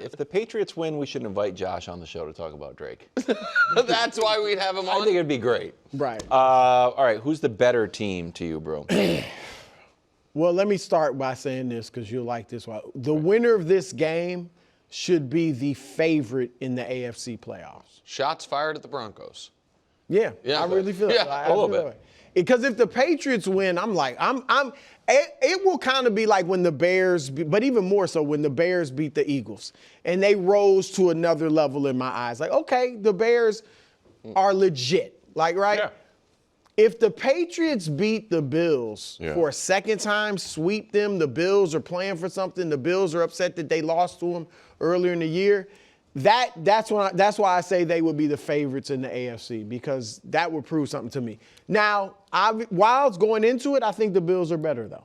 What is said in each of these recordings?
If the Patriots win, we should invite Josh on the show to talk about Drake. That's why we'd have him on. I think it'd be great. Right. All right, who's the better team to you, bro? Well, let me start by saying this because you'll like this one. The winner of this game should be the favorite in the AFC playoffs. Shots fired at the Broncos. Yeah, I really feel it. Yeah, I a little feel bit. it. Because if the Patriots win, it will kind of be like when the Bears, but even more so when the Bears beat the Eagles. And they rose to another level in my eyes. Like, okay, the Bears are legit. Like, right? Yeah. If the Patriots beat the Bills for a second time, sweep them, the Bills are playing for something, the Bills are upset that they lost to them earlier in the year, that's why I say they would be the favorites in the AFC, because that would prove something to me. Now, while it's going into it, I think the Bills are better, though.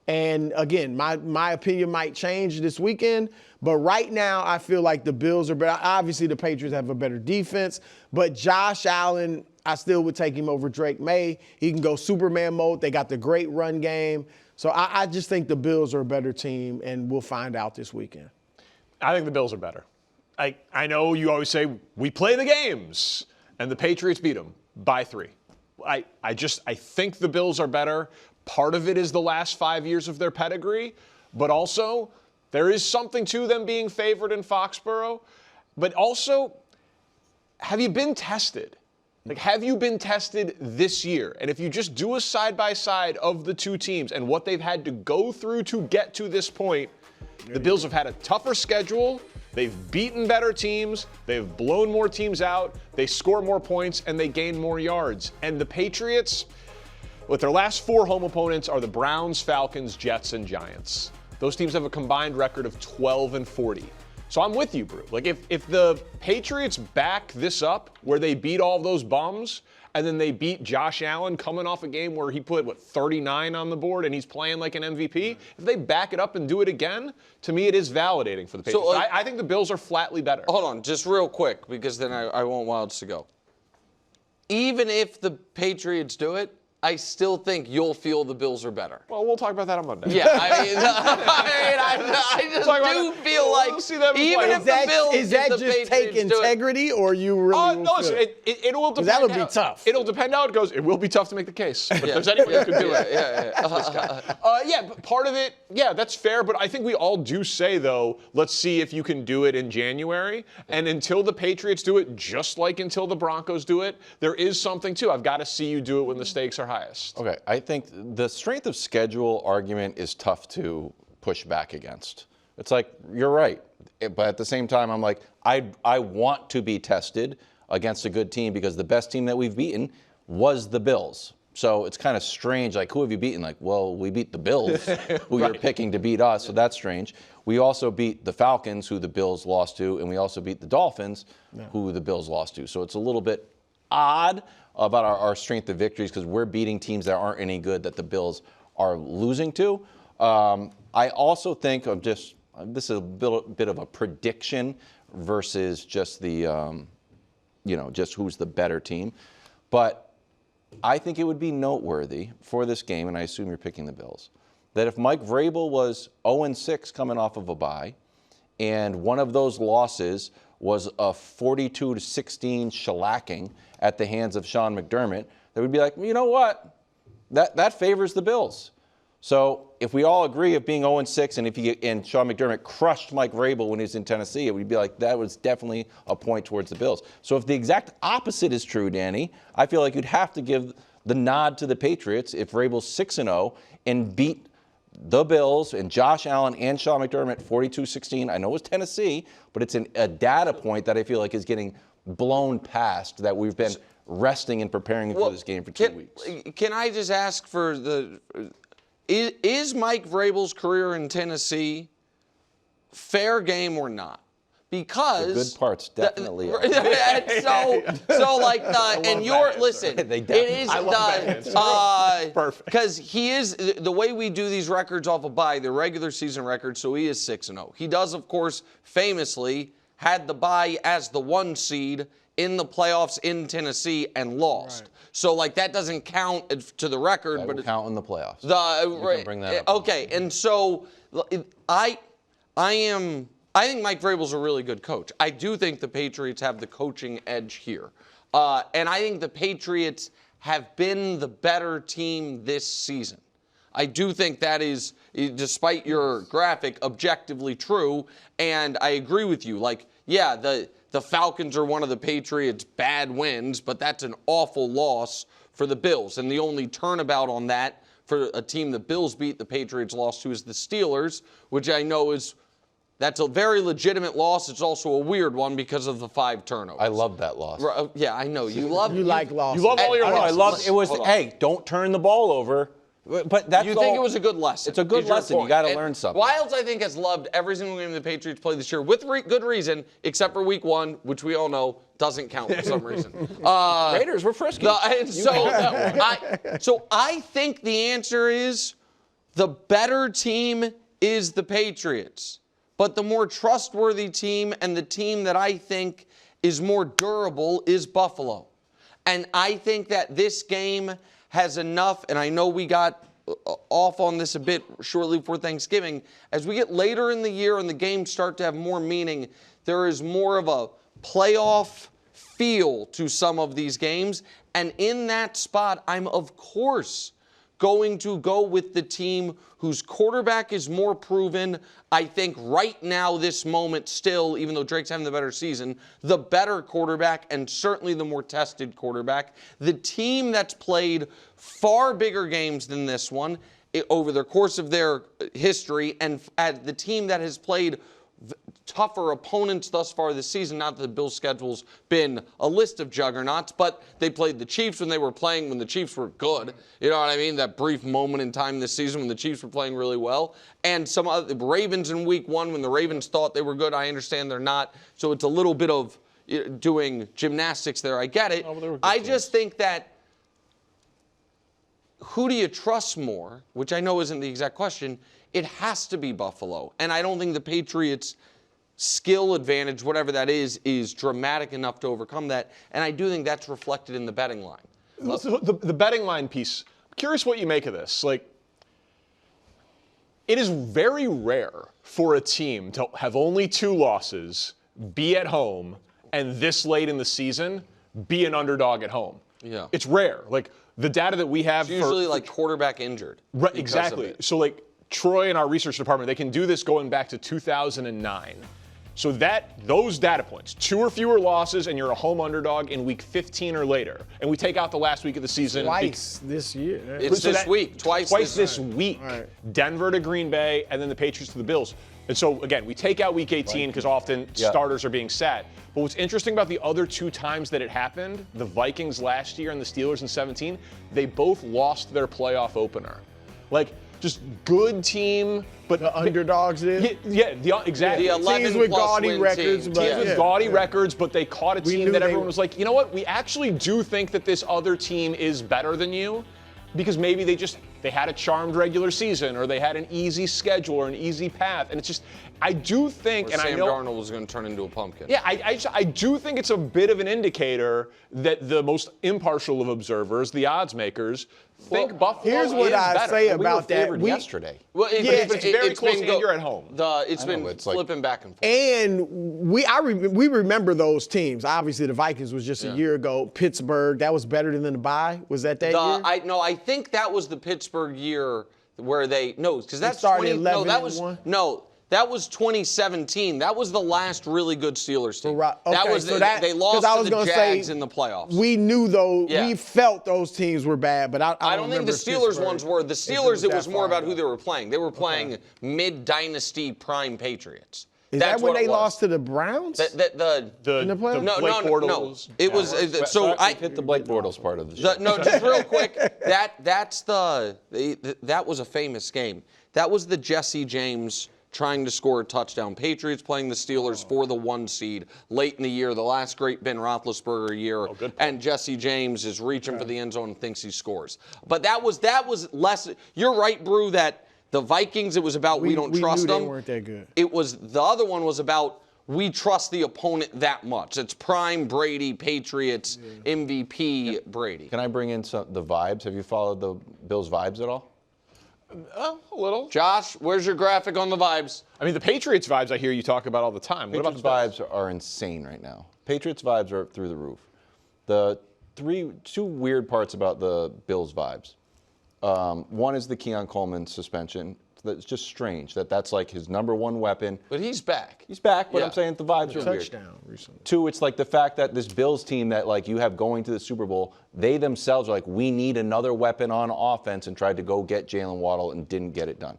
And, again, my opinion might change this weekend, but right now I feel like the Bills are better. Obviously, the Patriots have a better defense, but Josh Allen, I still would take him over Drake May. He can go Superman mode. They got the great run game. So I just think the Bills are a better team, and we'll find out this weekend. I think the Bills are better. I know you always say, we play the games, and the Patriots beat them by 3. I think the Bills are better. Part of it is the last 5 years of their pedigree, but also there is something to them being favored in Foxborough. But also, have you been tested? Like, have you been tested this year? And if you just do a side-by-side of the two teams and what they've had to go through to get to this point, the Bills have had a tougher schedule. They've beaten better teams. They've blown more teams out. They score more points, and they gain more yards. And the Patriots, with their last 4 home opponents, are the Browns, Falcons, Jets, and Giants. Those teams have a combined record of 12-40. So I'm with you, Brew. Like, if the Patriots back this up, where they beat all of those bums, and then they beat Josh Allen coming off a game where he put, 39 on the board, and he's playing like an MVP, if they back it up and do it again, to me it is validating for the Patriots. So, I think the Bills are flatly better. Hold on, just real quick, because then I want Wilds to go. Even if the Patriots do it, I still think you'll feel the Bills are better. Well, we'll talk about that on Monday. Yeah, I just do feel like even if the Bills, is that just take integrity, or you really? No, listen, it will depend. That would be tough. It'll depend how it goes. It will be tough to make the case, but there's anyone who could do it. But part of it, that's fair. But I think we all do say, though, let's see if you can do it in January. And until the Patriots do it, just like until the Broncos do it, there is something too. I've got to see you do it when the stakes are highest. Okay, I think the strength of schedule argument is tough to push back against. It's like, you're right. But at the same time, I'm like, I want to be tested against a good team because the best team that we've beaten was the Bills. So it's kind of strange. Like, who have you beaten? Like, well, we beat the Bills, who you're picking to beat us. So that's strange. We also beat the Falcons, who the Bills lost to, and we also beat the Dolphins, who the Bills lost to. So it's a little bit odd about our strength of victories because we're beating teams that aren't any good that the Bills are losing to. I also think this is a bit of a prediction versus just the, just who's the better team. But I think it would be noteworthy for this game, and I assume you're picking the Bills, that if Mike Vrabel was 0-6 coming off of a bye, and one of those losses was a 42-16 shellacking at the hands of Sean McDermott, they would be like, you know what? That favors the Bills. So if we all agree of being 0-6, and Sean McDermott crushed Mike Vrabel when he was in Tennessee, it would be like that was definitely a point towards the Bills. So if the exact opposite is true, Danny, I feel like you'd have to give the nod to the Patriots if Vrabel's 6-0 and beat the Bills and Josh Allen and Sean McDermott 42-16. I know it was Tennessee, but it's a data point that I feel like is getting blown past, that we've been resting and preparing for this game for 2 weeks. Can I just ask for is Mike Vrabel's career in Tennessee fair game or not? Because the good parts definitely are. And listen, it is perfect. Because he is, the way we do these records off a bye, the regular season record, so he is 6-0. He does, of course, famously had the bye as the 1 seed in the playoffs in Tennessee and lost. Right. So, that doesn't count to the record. That but will count in the playoffs. You can bring that up. Okay, and so I am I think Mike Vrabel's a really good coach. I do think the Patriots have the coaching edge here. And I think the Patriots have been the better team this season. I do think that is, despite your graphic, objectively true. And I agree with you. Like, yeah, the Falcons are one of the Patriots' bad wins, but that's an awful loss for the Bills. And the only turnabout on that for a team the Bills beat, the Patriots lost to, is the Steelers, which I know that's a very legitimate loss. It's also a weird one because of the 5 turnovers. I love that loss. Yeah, I know. You like losses. You love all your losses. I love it. Was hey, don't turn the ball over. But that's you think it was a good lesson? It's a good lesson. You got to learn something. Wilds, I think, has loved every single game the Patriots play this year with good reason, except for Week 1, which we all know doesn't count for some reason. Raiders were frisky. So I think the answer is the better team is the Patriots. But the more trustworthy team and the team that I think is more durable is Buffalo. And I think that this game has enough, and I know we got off on this a bit shortly before Thanksgiving. As we get later in the year and the games start to have more meaning, there is more of a playoff feel to some of these games. And in that spot, I'm, of course, going to go with the team whose quarterback is more proven. I think right now, this moment still, even though Drake's having the better season, the better quarterback and certainly the more tested quarterback. The team that's played far bigger games than this one over the course of their history, and the team that has played tougher opponents thus far this season. Not that the Bills' schedule's been a list of juggernauts, but they played the Chiefs when the Chiefs were good. You know what I mean? That brief moment in time this season when the Chiefs were playing really well. And some other Ravens in Week 1 when the Ravens thought they were good. I understand they're not. So it's a little bit of doing gymnastics there. I get it. I just think that who do you trust more, which I know isn't the exact question, it has to be Buffalo. And I don't think the Patriots' skill advantage, whatever that is dramatic enough to overcome that. And I do think that's reflected in the betting line. The betting line piece, I'm curious what you make of this. Like, it is very rare for a team to have only 2 losses, be at home, and this late in the season, be an underdog at home. Yeah. It's rare. Like, the data that we have it's usually like quarterback injured. Right, exactly. So, like, Troy in our research department, they can do this going back to 2009. So those data points, 2 or fewer losses, and you're a home underdog in week 15 or later. And we take out the last week of the season. Twice this year. It's this week. Twice this week. Right. Denver to Green Bay, and then the Patriots to the Bills. And so, again, we take out week 18 because often starters are being sat. But what's interesting about the other 2 times that it happened, the Vikings last year and the Steelers in 17, they both lost their playoff opener. Like, just good team, but the underdogs did. Exactly. The 11 teams with gaudy win records, team. but with gaudy records, but they caught a team that everyone was like, you know what? We actually do think that this other team is better than you, because maybe they had a charmed regular season, or they had an easy schedule or an easy path, and it's just. I do think, or and Sam I know Darnold was going to turn into a pumpkin. Yeah, I do think it's a bit of an indicator that the most impartial of observers, the odds makers, think Buffalo Here's is what I better. say about that. Yesterday. Well, but it's very close, and you're at home. It's been flipping back and forth. And we remember those teams. Obviously, the Vikings was just a year ago. Pittsburgh, that was better than the bye. Was that year? I think that was the Pittsburgh year where because that's started 11-1. That was 2017. That was the last really good Steelers team. They lost to the Jags in the playoffs. We knew we felt those teams were bad, but I don't think the Steelers ones were. The Steelers, it was more about who they were playing. They were playing mid-dynasty prime Patriots. Is that when they lost to the Browns? The Blake Bortles. No. It was so I hit the Blake Bortles part of the show. Just real quick. That was a famous game. That was the Jesse James trying to score a touchdown. Patriots playing the Steelers for the 1 seed late in the year, the last great Ben Roethlisberger year, and Jesse James is reaching for the end zone and thinks he scores. But that was less. You're right, Brew, that the Vikings, it was about we don't trust them. They weren't that good. The other one was about we trust the opponent that much. It's prime Brady, Patriots, MVP Brady. Can I bring in the vibes? Have you followed the Bills' vibes at all? A little. Josh, where's your graphic on the vibes? I mean, the Patriots vibes I hear you talk about all the time. What about Patriots the Bills? vibes are insane right now. Patriots vibes are through the roof. The two weird parts about the Bills vibes. One is the Keon Coleman suspension. It's just strange that's like his number one weapon. But he's back. He's back, but Yeah. I'm saying the vibes are weird. Touchdown recently. Two, it's like the fact that this Bills team that like you have going to the Super Bowl, they themselves are like, we need another weapon on offense, and tried to go get Jalen Waddle and didn't get it done.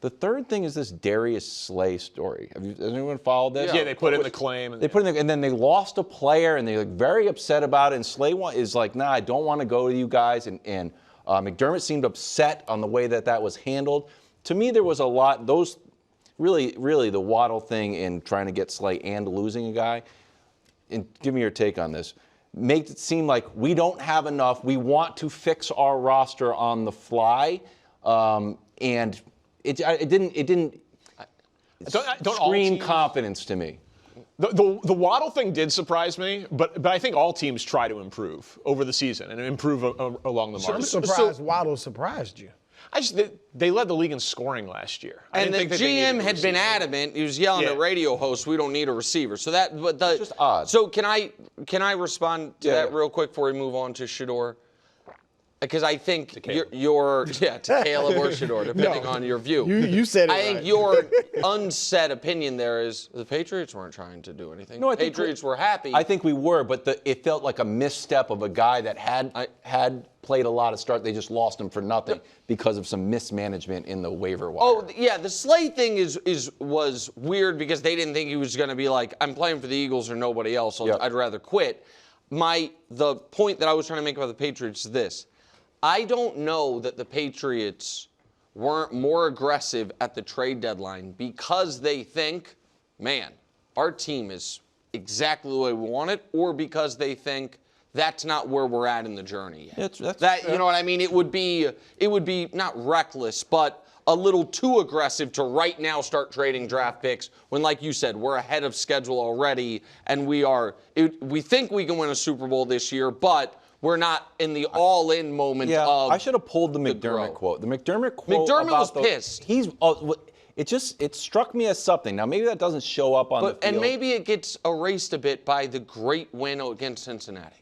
The third thing is this Darius Slay story. Has anyone followed this? Yeah, they put in the claim. They put in and then they lost a player, and they're like very upset about it. And Slay is like, nah, I don't want to go to you guys. And McDermott seemed upset on the way that was handled. To me, there was a lot. Those really the Waddle thing in trying to get Slay and losing a guy. And give me your take on this. Makes it seem like we don't have enough. We want to fix our roster on the fly, and it didn't scream confidence to me. The Waddle thing did surprise me, but I think all teams try to improve over the season and improve along the I'm margin. surprised Waddle surprised you. They led the league in scoring last year. And the GM had been adamant. He was yelling at radio hosts, "We don't need a receiver." So it's just odd. So can I respond to that real quick before we move on to Shedeur? Because I think to Caleb or Shedeur, depending on your view. You said it. I think your unsaid opinion there is the Patriots weren't trying to do anything. No, I the think Patriots were happy. I think we were, but it felt like a misstep of a guy that had played a lot of start. They just lost him for nothing because of some mismanagement in the waiver wire. Oh yeah, the Slay thing was weird because they didn't think he was going to be like, I'm playing for the Eagles or nobody else. I'd rather quit. The point that I was trying to make about the Patriots is this. I don't know that the Patriots weren't more aggressive at the trade deadline because they think, man, our team is exactly the way we want it, or because they think that's not where we're at in the journey yet. You know what I mean? It would be not reckless, but a little too aggressive to right now start trading draft picks when, like you said, we're ahead of schedule already, and we think we can win a Super Bowl this year, but we're not in the all-in moment of I should have pulled the McDermott quote. The McDermott quote. McDermott was pissed. It struck me as something. Now maybe that doesn't show up on the field. And maybe it gets erased a bit by the great win against Cincinnati.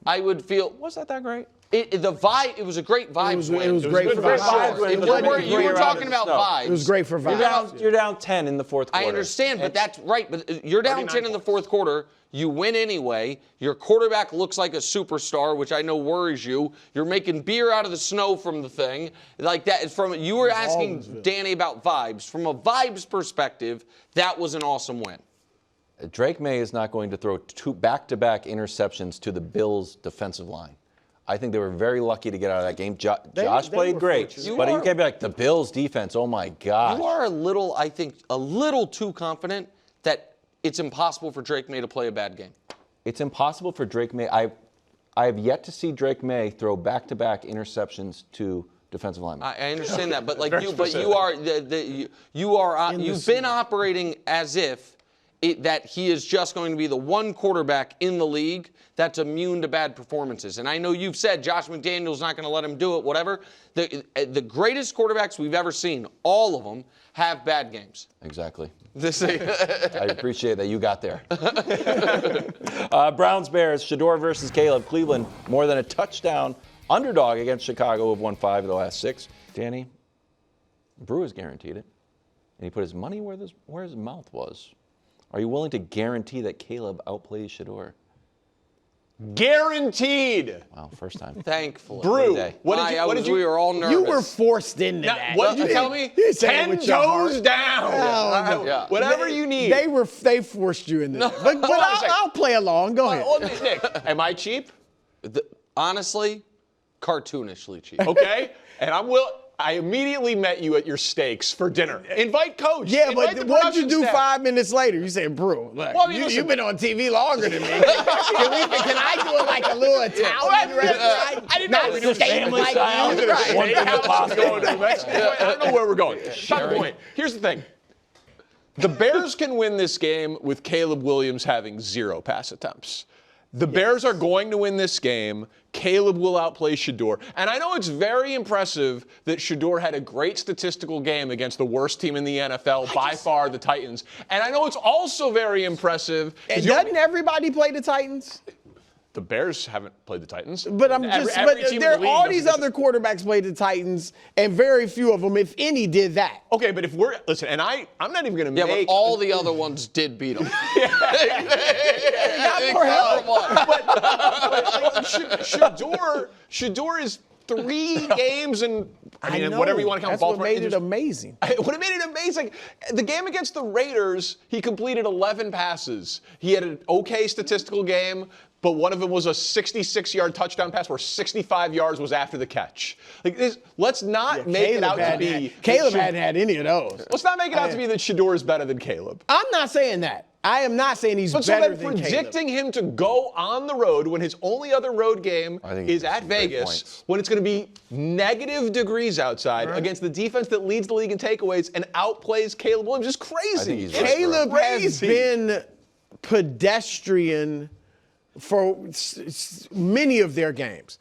I would feel. Was that great? It was a great vibes win. It was great for vibes. You were talking about vibes. It was great for vibes. You're down 10 in the fourth quarter. I understand, but that's right. But you're down 10 in the fourth quarter. You win anyway. Your quarterback looks like a superstar, which I know worries you. You're making beer out of the snow from the thing. Like that. You were asking Danny about vibes. From a vibes perspective, that was an awesome win. Drake May is not going to throw two back-to-back interceptions to the Bills' defensive line. I think they were very lucky to get out of that game. Josh played great, but you can't be like the Bills' defense. Oh my gosh! You are I think, a little too confident that it's impossible for Drake May to play a bad game. It's impossible for Drake May. I have yet to see Drake May throw back-to-back interceptions to defensive linemen. I understand that, but you've been operating as if that he is just going to be the one quarterback in the league that's immune to bad performances. And I know you've said Josh McDaniels not going to let him do it, whatever. The greatest quarterbacks we've ever seen, all of them, have bad games. Exactly. I appreciate that you got there. Browns-Bears, Shedeur versus Caleb. Cleveland, more than a touchdown underdog against Chicago, who have won 5 of the last 6. Danny, Brew has guaranteed it. And he put his money where his mouth was. Are you willing to guarantee that Caleb outplays Shedeur? Guaranteed. Wow, first time. Thankfully. Brew, we were all nervous. You were forced into that. What did you tell me? 10 toes down. No. Whatever you need. They forced you into that. But I'll play along. Go ahead. Well, Nick, am I cheap? Honestly, cartoonishly cheap. Okay. And I immediately met you at your steaks for dinner. Invite Coach. Yeah, but what'd you do 5 minutes later? You said, Brew, look, you've been on TV longer than me. Can I do it like a little Italian restaurant? I didn't know we were doing family style. I don't know where we're going. Not the point. Here's the thing. The Bears can win this game with Caleb Williams having 0 pass attempts. The Bears are going to win this game. Caleb will outplay Shedeur. And I know it's very impressive that Shedeur had a great statistical game against the worst team in the NFL, by far, the Titans. And I know it's also very impressive. And doesn't everybody play the Titans? The Bears haven't played the Titans. But I'm just, but there are all these other quarterbacks played the Titans, and very few of them, if any, did that. Okay, but if we're, listen, and I'm not even going to Yeah, make. but all the other ones did beat them. Shedeur is 3 games and I mean, know. whatever you want to count. That's what made it amazing. What made it amazing, the game against the Raiders, he completed 11 passes. He had an okay statistical game, but one of them was a 66-yard touchdown pass where 65 yards was after the catch. Like this, let's not make it out to be. Caleb hadn't had any of those. Let's not make it out to be that Shedeur is better than Caleb. I'm not saying that. I am not saying he's But better so than then predicting Caleb. him to go on the road when his only other road game is at Vegas, when it's going to be negative degrees outside against the defense that leads the league in takeaways and outplays Caleb Williams is crazy. Caleb has been pedestrian for many of their games.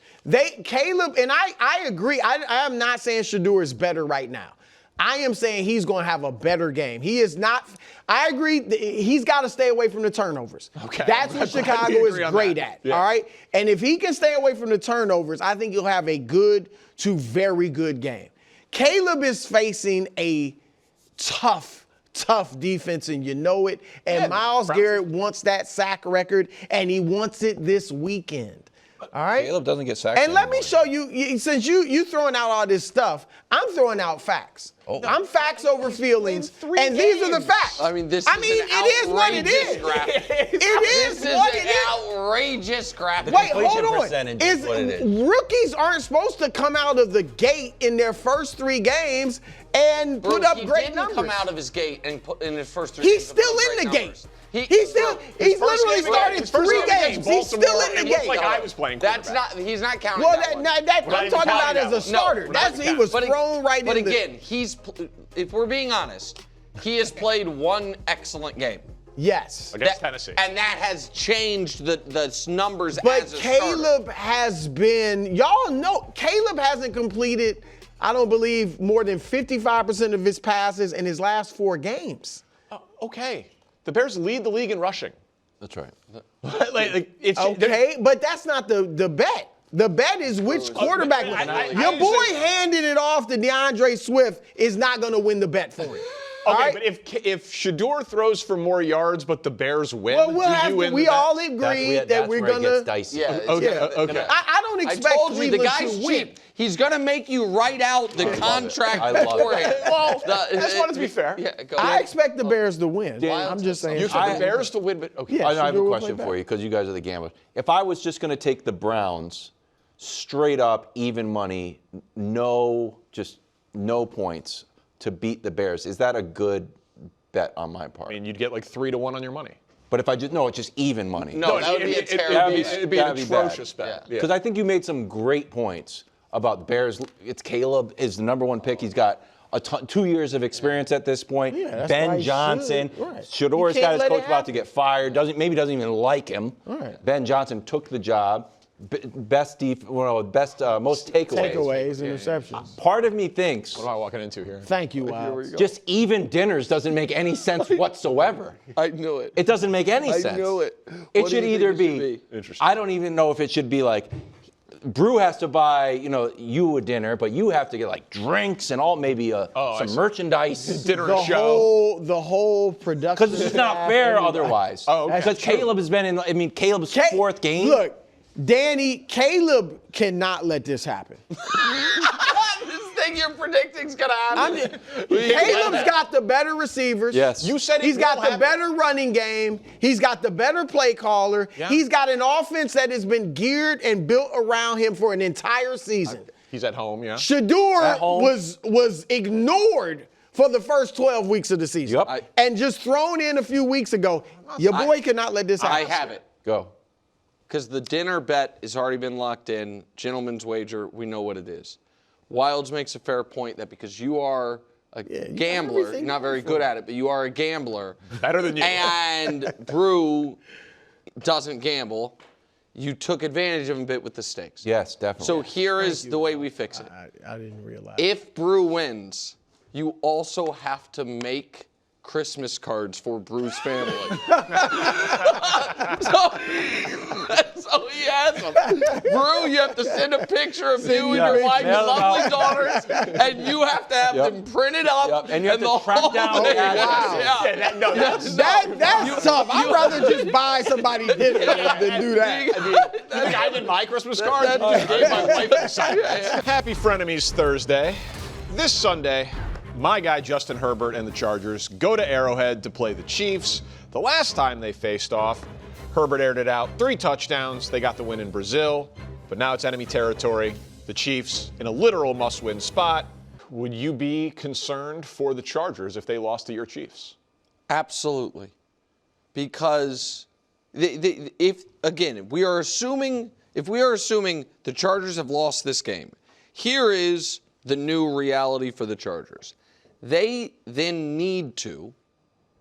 Caleb, and I agree, I am not saying Shedeur is better right now. I am saying he's going to have a better game. He is not. I agree. He's got to stay away from the turnovers. Okay. That's what Chicago is great at. Yeah. All right. And if he can stay away from the turnovers, I think he'll have a good to very good game. Caleb is facing a tough defense, and you know it. And Myles Garrett wants that sack record, and he wants it this weekend. All right. Caleb doesn't get sacked. And let me show you, since you throwing out all this stuff, I'm throwing out facts. I'm facts over feelings, and these are the facts. I mean, this it is what it is. It is what it is. Outrageous crap. Wait, hold on. Percentage is what it is. Rookies aren't supposed to come out of the gate in their first 3 games and put up great numbers. He didn't come out of his gate and put in his first 3 He's games. still in the gate. He's literally started 3 games. He's still in the It looks game. like I was playing quarterback. He's not counting Well, that one. I'm talking about as a starter. He was thrown right in. But again, if we're being honest, he has played 1 excellent game. Yes. Against Tennessee. And that has changed the numbers But as a Caleb starter. has been, y'all know, Caleb hasn't completed, I don't believe, more than 55% of his passes in his last 4 games. Okay. The Bears lead the league in rushing. That's right. Okay, but that's not the bet. The bet is which quarterback. Your boy handing it off to DeAndre Swift is not going to win the bet for him. Okay, but if Shedeur throws for more yards, but the Bears win, we all agree that we're going to. Yeah. Okay. I don't I expect told you, the Cleveland guy's to win. cheap. He's going to make you write out the contract I love it. beforehand. Well, I just wanted to be fair. Yeah, go I ahead. expect the Bears to win. I'm just saying. You expect the Bears to win, but okay. Yeah. I have a Shedeur will question play for back. you because you guys are the gamblers. If I was just going to take the Browns straight up even money, no points to beat the Bears, is that a good bet on my part? I mean, you'd get like 3-1 on your money. But if I just it's just even money. No, that would be a terrible It'd be an atrocious bet. Because I think you made some great points about the Bears. It's Caleb is the number 1 pick. He's got 2 years of experience at this point. Yeah, that's why Ben he Johnson. should. Right. Shedeur's You got can't his let coach it about to get fired. Maybe doesn't even like him. Right. Ben Johnson took the job. Most takeaways. Interceptions. Part of me thinks What am I walking into here? Thank you, Wild. just even dinners doesn't make any sense whatsoever. I knew it. It doesn't make any sense. I knew it. It What do should you either think it should be. Interesting. I don't even know if it should be like Brew has to buy, you a dinner, but you have to get like drinks and maybe some merchandise. Dinner and show. The whole production. Because it's not fair otherwise. Oh, okay. Because Caleb has been Caleb's 4th game. Look, Danny, Caleb cannot let this happen. This thing you're predicting is going to happen. Caleb's got the better receivers. Yes. You said He's got the happen. better running game. He's got the better play caller. Yeah. He's got an offense that has been geared and built around him for an entire season. He's at home, yeah. Shedeur At home. was ignored for the first 12 weeks of the season. Yep. And just thrown in a few weeks ago. Your boy cannot let this happen. I have it. Go. Because the dinner bet has already been locked in. Gentleman's wager, we know what it is. Wilds makes a fair point that because you are a gambler, you're not very good at it, but you are a gambler. Better than you. And Brew doesn't gamble. you took advantage of him a bit with the stakes. Yes, definitely. So here is the way we fix it. I didn't realize. If Brew wins, you also have to make Christmas cards for Brew's family. so he has them. Brew, you have to send a picture of you and your wife and lovely daughters, and you have to have them printed up. And you have to track down the address. That's tough. I'd rather just buy somebody dinner than do that. The guy did my Christmas cards and just gave my wife a sign. Happy Frenemies Thursday. This Sunday, my guy Justin Herbert and the Chargers go to Arrowhead to play the Chiefs. The last time they faced off, Herbert aired it out, 3 touchdowns. They got the win in Brazil, but now it's enemy territory. The Chiefs in a literal must-win spot. Would you be concerned for the Chargers if they lost to your Chiefs? Absolutely. Because if we are assuming the Chargers have lost this game, here is the new reality for the Chargers. They then need to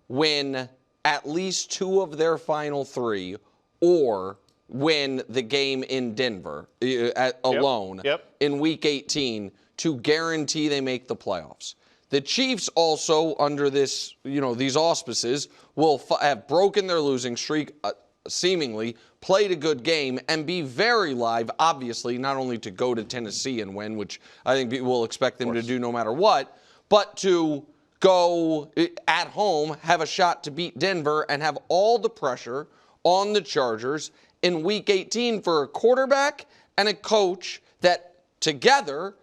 win at least 2 of their final 3 or win the game in Denver alone in Week 18 to guarantee they make the playoffs. The Chiefs also, under this, these auspices, will have broken their losing streak, seemingly played a good game, and be very live, obviously, not only to go to Tennessee and win, which I think we'll expect them to do no matter what, but to go at home, have a shot to beat Denver, and have all the pressure on the Chargers in Week 18 for a quarterback and a coach that together,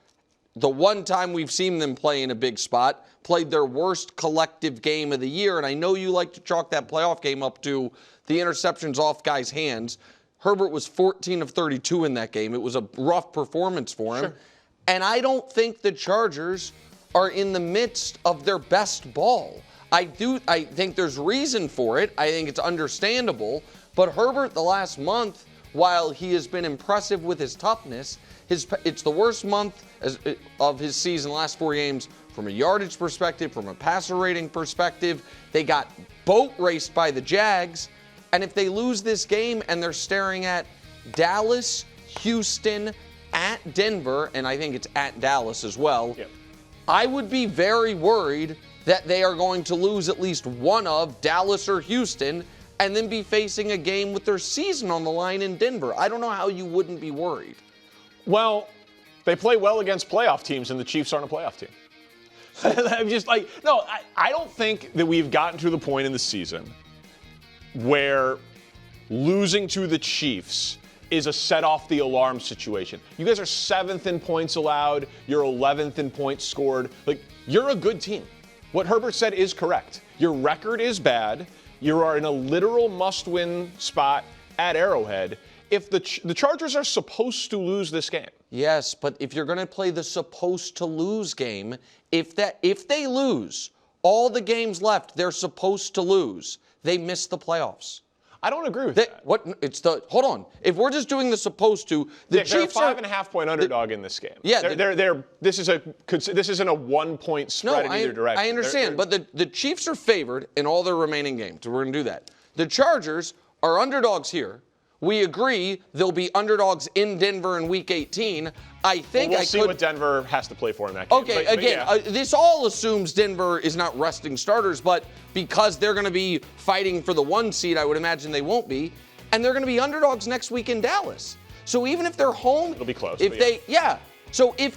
the one time we've seen them play in a big spot, played their worst collective game of the year. And I know you like to chalk that playoff game up to the interceptions off guys' hands. Herbert was 14 of 32 in that game. It was a rough performance for him. Sure. And I don't think the Chargers are in the midst of their best ball. I think there's reason for it. I think it's understandable. But Herbert, the last month, while he has been impressive with his toughness, it's the worst month of his season, last 4 games, from a yardage perspective, from a passer rating perspective. They got boat raced by the Jags. And if they lose this game and they're staring at Dallas, Houston, at Denver, and I think it's at Dallas as well, I would be very worried that they are going to lose at least one of Dallas or Houston and then be facing a game with their season on the line in Denver. I don't know how you wouldn't be worried. Well, they play well against playoff teams, and the Chiefs aren't a playoff team. I'm just like, no, I don't think that we've gotten to the point in the season where losing to the Chiefs is a set off the alarm situation. You guys are 7th in points allowed. You're 11th in points scored. Like, you're a good team. What Herbert said is correct. Your record is bad. You are in a literal must-win spot at Arrowhead. If the Chargers are supposed to lose this game. Yes, but if you're going to play the supposed to lose game, if they lose all the games left they're supposed to lose, they miss the playoffs. I don't agree with that. Hold on. If we're just doing the supposed to, the Chiefs are a 5.5-point underdog in this game. Yeah, this isn't a 1-point spread in either direction. I understand, but the Chiefs are favored in all their remaining games. So we're going to do that. The Chargers are underdogs here. We agree they'll be underdogs in Denver in Week 18. We'll see what Denver has to play for in that game. Okay, this all assumes Denver is not resting starters, but because they're going to be fighting for the 1 seed, I would imagine they won't be, and they're going to be underdogs next week in Dallas. So even if they're home, it'll be close. So if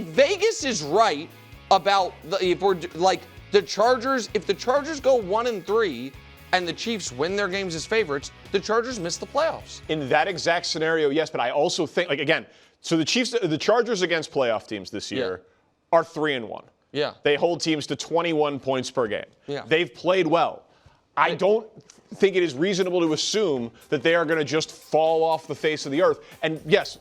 Vegas is right about the Chargers, if the Chargers go 1-3. And the Chiefs win their games as favorites, the Chargers miss the playoffs. In that exact scenario, yes, but I also think, so the Chargers against playoff teams this year are 3-1. Yeah. They hold teams to 21 points per game. Yeah. They've played well. I don't think it is reasonable to assume that they are going to just fall off the face of the earth. And yes,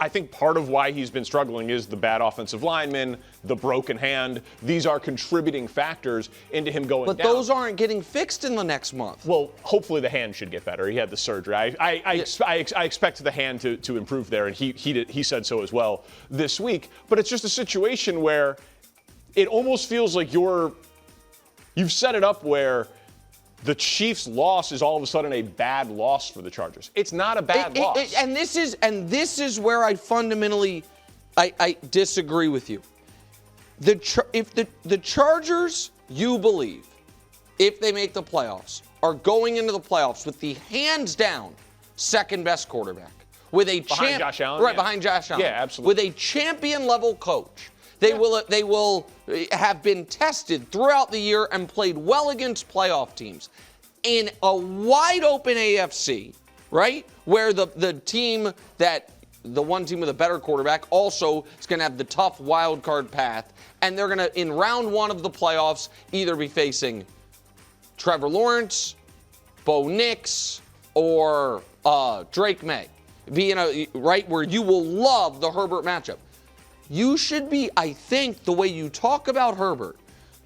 I think part of why he's been struggling is the bad offensive lineman, the broken hand. These are contributing factors into him going down. But those aren't getting fixed in the next month. Well, hopefully the hand should get better. He had the surgery. I expect the hand to improve there, and he said so as well this week. But it's just a situation where it almost feels like you've set it up where the Chiefs' loss is all of a sudden a bad loss for the Chargers. It's not a bad loss. And this is where I fundamentally I disagree with you. If the Chargers, you believe, if they make the playoffs, are going into the playoffs with the hands down second best quarterback, with a behind Josh Allen, right behind Josh Allen, yeah, absolutely, with a champion level coach. They will have been tested throughout the year and played well against playoff teams in a wide open AFC, right? Where the one team with a better quarterback also is going to have the tough wild card path, and they're going to, in round one of the playoffs, either be facing Trevor Lawrence, Bo Nix, or Drake May. Right where you will love the Herbert matchup. You should be, I think, the way you talk about Herbert,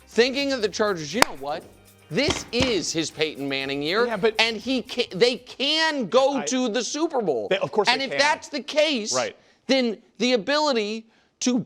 thinking of the Chargers, you know what? This is his Peyton Manning year, and they can go to the Super Bowl. Of course they can. And if that's the case, right, then the ability to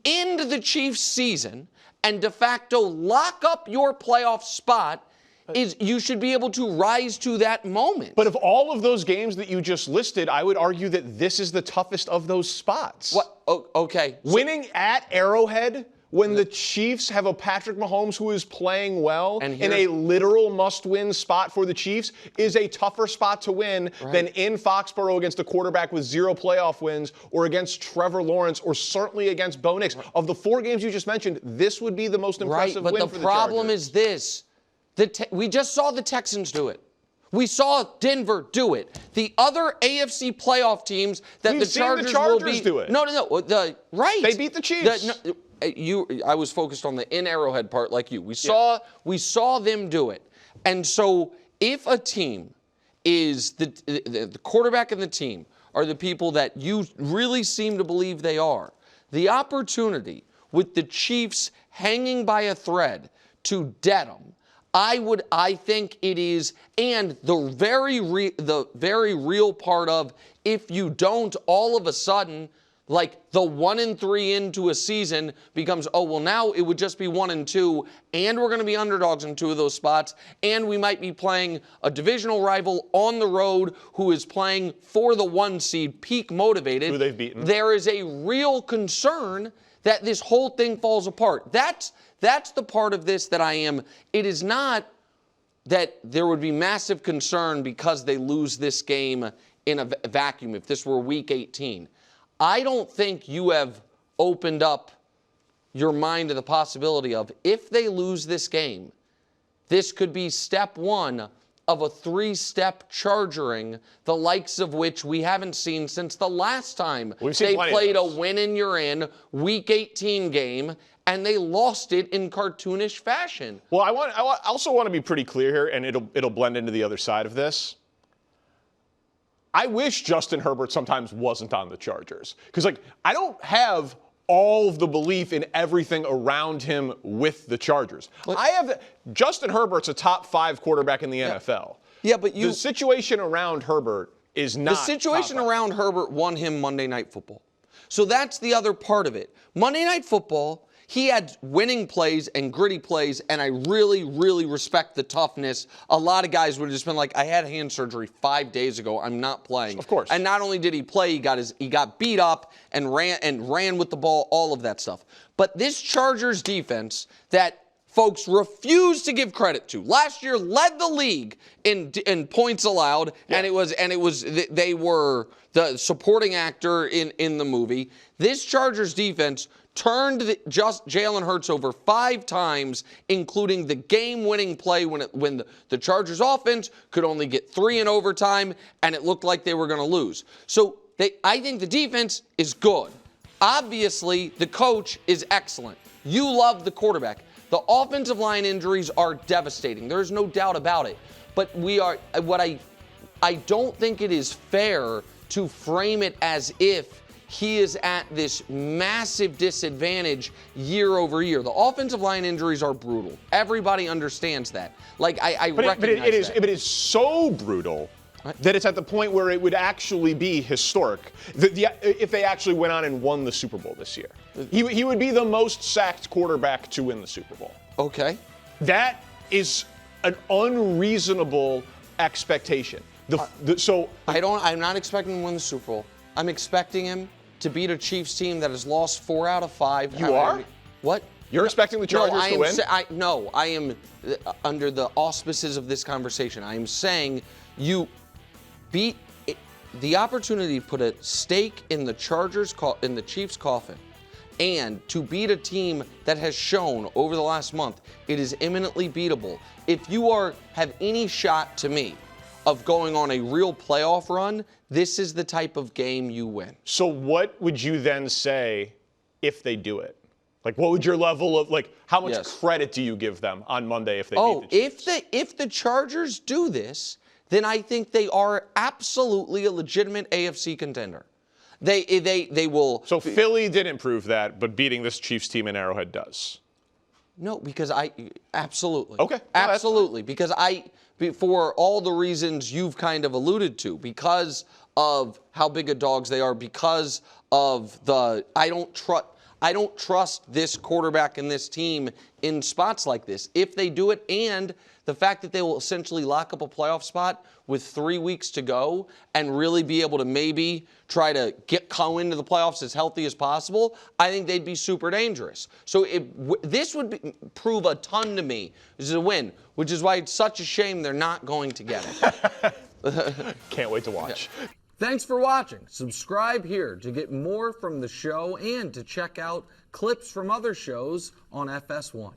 end the Chiefs' season and de facto lock up your playoff spot is you should be able to rise to that moment. But of all of those games that you just listed, I would argue that this is the toughest of those spots. What? Oh, okay. Winning at Arrowhead when the Chiefs have a Patrick Mahomes who is playing well in a literal must-win spot for the Chiefs is a tougher spot to win than in Foxborough against a quarterback with 0 playoff wins or against Trevor Lawrence or certainly against Bo Nix. Of the 4 games you just mentioned, this would be the most impressive win for the Chargers. But the problem is this. We just saw the Texans do it. We saw Denver do it. The other AFC playoff teams that the Chargers will be do it. No. Right. They beat the Chiefs. I was focused on the in Arrowhead part like you. We saw them do it. And so if a team is the quarterback and the team are the people that you really seem to believe they are, the opportunity with the Chiefs hanging by a thread to dead them, I think it is, and the very real part of if you don't, all of a sudden, like the 1-3 into a season becomes, oh, well, now it would just be 1-2, and we're going to be underdogs in 2 of those spots, and we might be playing a divisional rival on the road who is playing for the 1 seed, peak motivated. Who they've beaten. There is a real concern that this whole thing falls apart. That's the part of this that it is not that there would be massive concern because they lose this game in a vacuum if this were week 18. I don't think you have opened up your mind to the possibility of if they lose this game, this could be step 1 of a 3-step chargering, the likes of which we haven't seen since the last time they played a win and you're in week 18 game, and they lost it in cartoonish fashion. Well, I also want to be pretty clear here, and it'll blend into the other side of this. I wish Justin Herbert sometimes wasn't on the Chargers. Because, I don't have all of the belief in everything around him with the Chargers. Justin Herbert's a top 5 quarterback in the NFL. Yeah, but the situation around Herbert is not. The situation around Herbert won him Monday Night Football. So that's the other part of it. Monday Night Football, he had winning plays and gritty plays, and I really, really respect the toughness. A lot of guys would have just been like, I had hand surgery 5 days ago. I'm not playing. Of course. And not only did he play, he got beat up and ran with the ball, all of that stuff. But this Chargers defense that folks refuse to give credit to. Last year led the league in points allowed, and they were the supporting actor in the movie. This Chargers defense turned Jalen Hurts over 5 times, including the game-winning play when the Chargers offense could only get 3 in overtime, and it looked like they were going to lose. So I think the defense is good. Obviously, the coach is excellent. You love the quarterback. The offensive line injuries are devastating. There's no doubt about it. But I don't think it is fair to frame it as if he is at this massive disadvantage year over year. The offensive line injuries are brutal. Everybody understands that. I recognize that. But it is so brutal that it's at the point where it would actually be historic if they actually went on and won the Super Bowl this year. He would be the most sacked quarterback to win the Super Bowl. Okay. That is an unreasonable expectation. I'm not expecting him to win the Super Bowl. I'm expecting him to beat a Chiefs team that has lost 4 out of 5. You are? What? You're expecting the Chargers to win? I am under the auspices of this conversation. I am saying you beat the opportunity to put a stake in the Chiefs' coffin, and to beat a team that has shown over the last month it is imminently beatable. If you have any shot to me of going on a real playoff run, this is the type of game you win. So what would you then say if they do it? Like, what would your level of, like, how much credit do you give them on Monday if they beat the Chiefs? If the Chargers do this, then I think they are absolutely a legitimate AFC contender. They will. So Philly didn't prove that, but beating this Chiefs team in Arrowhead does. No, because absolutely. Okay. No, absolutely. Because for all the reasons you've kind of alluded to, because of how big of dogs they are, because of I don't trust this quarterback and this team in spots like this. If they do it, and the fact that they will essentially lock up a playoff spot with 3 weeks to go and really be able to maybe try to go into the playoffs as healthy as possible, I think they'd be super dangerous. So this would prove a ton to me. This is a win, which is why it's such a shame they're not going to get it. Can't wait to watch. Yeah. Thanks for watching. Subscribe here to get more from the show and to check out clips from other shows on FS1.